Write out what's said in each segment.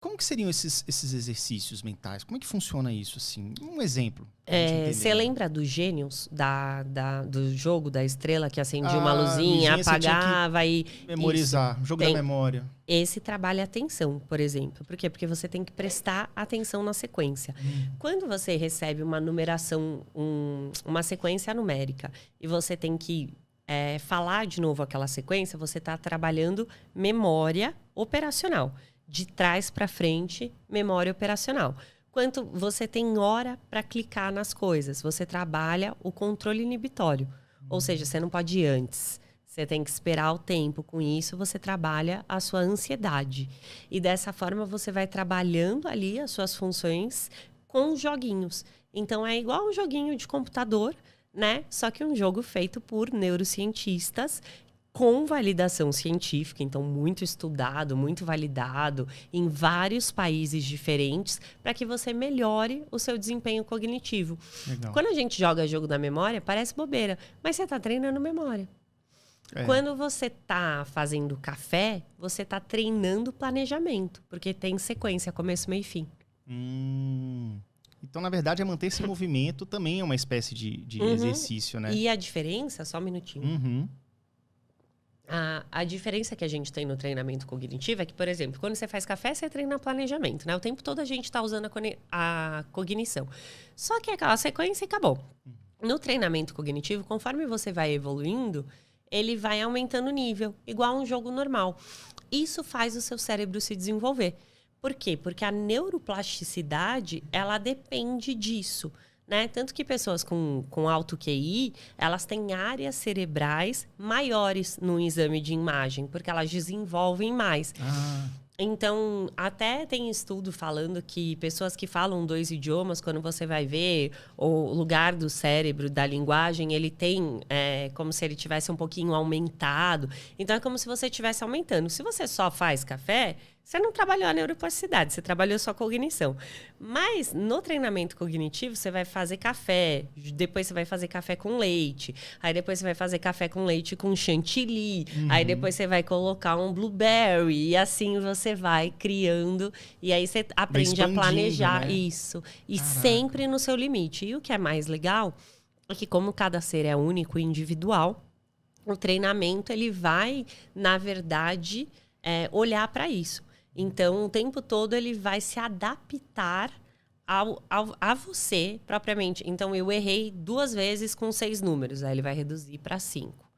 Como que seriam esses exercícios mentais? Como é que funciona isso, assim? Um exemplo. Você lembra do Gênios, do jogo da estrela que acendia uma luzinha, luzinha, apagava e... Memorizar, Isso. jogo da memória. Esse trabalha a atenção, por exemplo. Por quê? Porque você tem que prestar atenção na sequência. Quando você recebe uma numeração, uma sequência numérica, e você tem que falar de novo aquela sequência, você está trabalhando memória operacional. De trás para frente, memória operacional. Quanto você tem hora para clicar nas coisas, você trabalha o controle inibitório. Ou seja, você não pode ir antes. Você tem que esperar o tempo. Com isso, você trabalha a sua ansiedade. E dessa forma, você vai trabalhando ali as suas funções com joguinhos. Então, é igual um joguinho de computador, né? Só que um jogo feito por neurocientistas com validação científica, então muito estudado, muito validado em vários países diferentes para que você melhore o seu desempenho cognitivo. Legal. Quando a gente joga jogo da memória, parece bobeira, mas você está treinando memória. Quando você está fazendo café, você está treinando planejamento, porque tem sequência, começo, meio e fim. Então, na verdade, manter esse movimento também é uma espécie de exercício, né? E a diferença, só um minutinho. A diferença que a gente tem no treinamento cognitivo é que, por exemplo, quando você faz café, você treina planejamento, né? O tempo todo a gente está usando a cognição. Só que aquela sequência acabou. No treinamento cognitivo, conforme você vai evoluindo, ele vai aumentando o nível, igual um jogo normal. Isso faz o seu cérebro se desenvolver. Por quê? Porque a neuroplasticidade, ela depende disso. Né? Tanto que pessoas com alto QI, elas têm áreas cerebrais maiores no exame de imagem, porque elas desenvolvem mais. Então, até tem estudo falando que pessoas que falam 2 idiomas, quando você vai ver o lugar do cérebro, da linguagem, ele tem como se ele tivesse um pouquinho aumentado. Então, é como se você estivesse aumentando. Se você só faz café, você não trabalhou a neuroplasticidade, você trabalhou só a cognição. Mas no treinamento cognitivo, você vai fazer café, depois você vai fazer café com leite, aí depois você vai fazer café com leite com chantilly, aí depois você vai colocar um blueberry, e assim você vai criando, e aí você aprende a planejar, né? Isso. E sempre no seu limite. E o que é mais legal é que, como cada ser é único e individual, o treinamento ele vai, na verdade, olhar para isso. Então, o tempo todo ele vai se adaptar a você propriamente. Então, eu errei 2 vezes com 6 números. Aí ele vai reduzir para 5.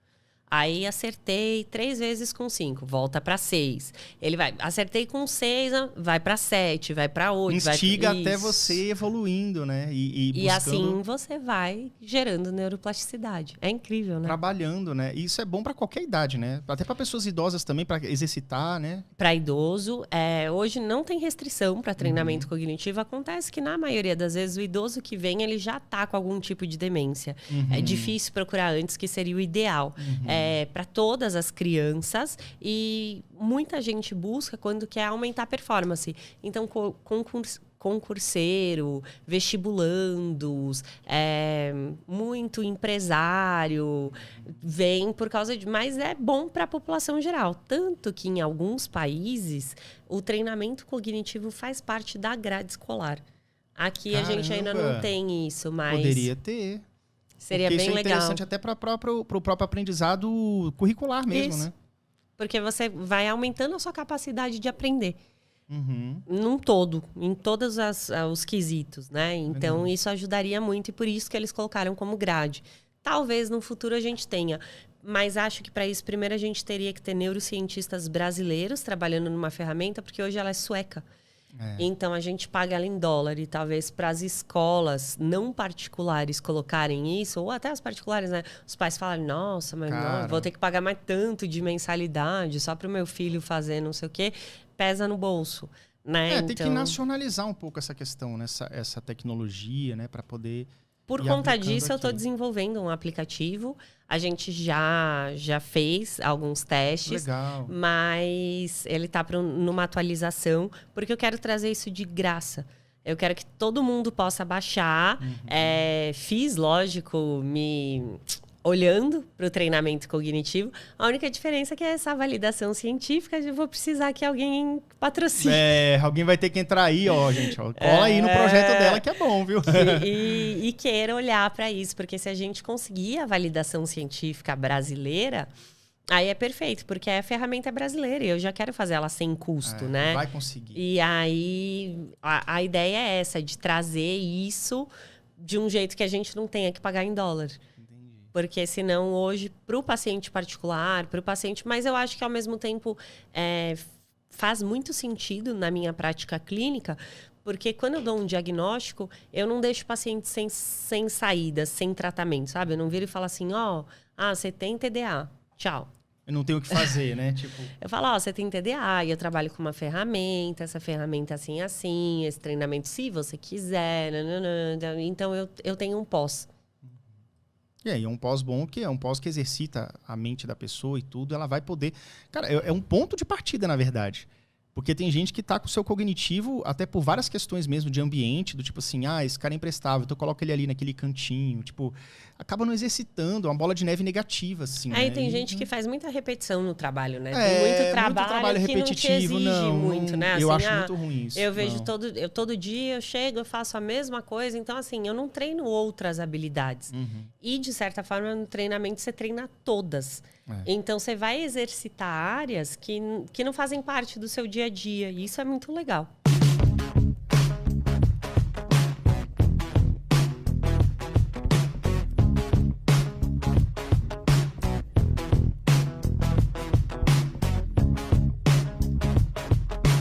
Aí acertei 3 vezes com 5, volta para 6. Ele vai, acertei com 6, vai para 7, vai para 8. Instiga até você evoluindo, né? E buscando... assim você vai gerando neuroplasticidade. É incrível, né? Trabalhando, né? E isso é bom para qualquer idade, né? Até para pessoas idosas também, para exercitar, né? Para idoso, hoje não tem restrição para treinamento cognitivo. Acontece que na maioria das vezes o idoso que vem, ele já tá com algum tipo de demência. É difícil procurar antes, que seria o ideal. Para todas as crianças, e muita gente busca quando quer aumentar a performance. Então, concurseiro, vestibulandos, muito empresário, vem por causa de... Mas é bom para a população geral. Tanto que em alguns países, o treinamento cognitivo faz parte da grade escolar. Aqui Caramba, a gente ainda não tem isso, mas... Poderia ter. Seria bem legal. Isso é interessante até para o próprio aprendizado curricular mesmo, isso, né? Porque você vai aumentando a sua capacidade de aprender. Num todo, em todos os quesitos, né? Então, isso ajudaria muito, e por isso que eles colocaram como grade. Talvez no futuro a gente tenha, mas acho que para isso, primeiro a gente teria que ter neurocientistas brasileiros trabalhando numa ferramenta, porque hoje ela é sueca. Então, a gente paga ela em dólar, e talvez para as escolas não particulares colocarem isso, ou até as particulares, né? Os pais falam, nossa, mas não, vou ter que pagar mais tanto de mensalidade só para o meu filho fazer não sei o quê. Pesa no bolso, né? Tem que nacionalizar um pouco essa questão, né? Essa tecnologia, né? Para poder... Por conta disso, eu estou desenvolvendo um aplicativo. A gente já fez alguns testes. Legal. Mas ele está numa atualização, porque eu quero trazer isso de graça. Eu quero que todo mundo possa baixar. Fiz, lógico, olhando para o treinamento cognitivo. A única diferença é que essa validação científica eu vou precisar que alguém patrocine. Alguém vai ter que entrar aí, ó, gente. Ó, cola aí no projeto dela que é bom, viu? E queira olhar para isso, porque se a gente conseguir a validação científica brasileira, aí é perfeito, porque a ferramenta é brasileira e eu já quero fazer ela sem custo, né? Vai conseguir. E aí a ideia é essa, de trazer isso de um jeito que a gente não tenha que pagar em dólar. Porque senão hoje, para o paciente particular, para o paciente... Mas eu acho que ao mesmo tempo faz muito sentido na minha prática clínica, porque quando eu dou um diagnóstico, eu não deixo o paciente sem saída, sem tratamento, sabe? Eu não viro e falo assim, você tem TDA, tchau. Eu não tenho o que fazer, né? Tipo... Eu falo, você tem TDA e eu trabalho com uma ferramenta, essa ferramenta assim, esse treinamento se você quiser, então eu tenho um pós. E aí, é um pós bom, que é um pós que exercita a mente da pessoa e tudo, ela vai poder... Cara, é um ponto de partida, na verdade. Porque tem gente que tá com o seu cognitivo, até por várias questões mesmo de ambiente, do tipo assim, esse cara é imprestável, então eu coloco ele ali naquele cantinho, tipo... Acaba não exercitando, uma bola de neve negativa, assim. Aí né? tem gente que faz muita repetição no trabalho, né? Tem muito trabalho repetitivo, que não te exige muito, né? Eu assim, acho muito ruim isso. Eu vejo todo dia, eu chego, eu faço a mesma coisa. Então, assim, eu não treino outras habilidades. E, de certa forma, no treinamento você treina todas. Então, você vai exercitar áreas que não fazem parte do seu dia a dia. E isso é muito legal.